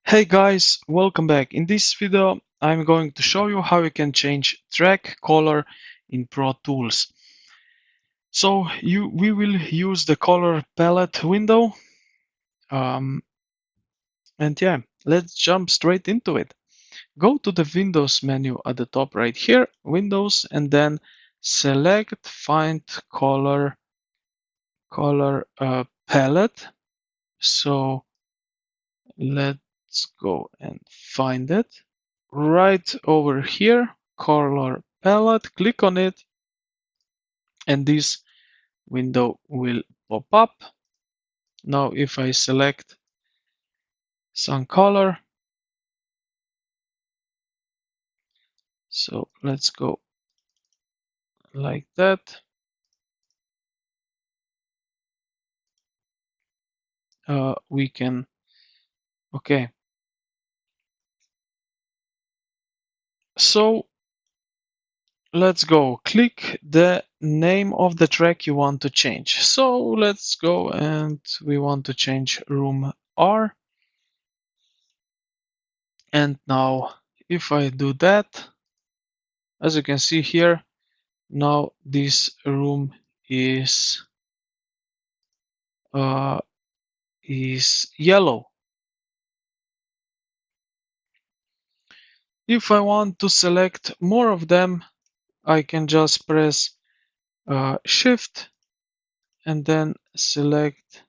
Hey guys, welcome back. In this video, I'm going to show you how you can change track color in Pro Tools. So we will use the color palette window. And yeah, let's jump straight into it. Go to the Windows menu at the top right here, Windows, and then select Find Color Palette. So let's go and find it. Right over here, color palette, click on it, and this window will pop up. Now if I select some color, so let's go like that. We can, okay. So let's go, click the name of the track you want to change. So let's go and we want to change room R. And now if I do that, as you can see here, now this room is uh, yellow. If I want to select more of them, I can just press Shift and then select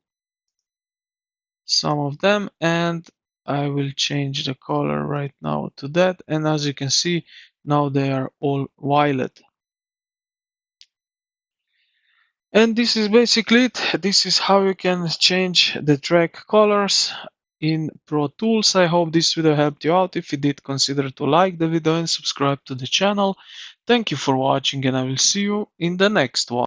some of them, and I will change the color right now to that. And as you can see, now they are all violet. And this is basically it. This is how you can change the track colors in Pro Tools. I hope this video helped you out. If you did, consider to like the video and subscribe to the channel. Thank you for watching, and I will see you in the next one.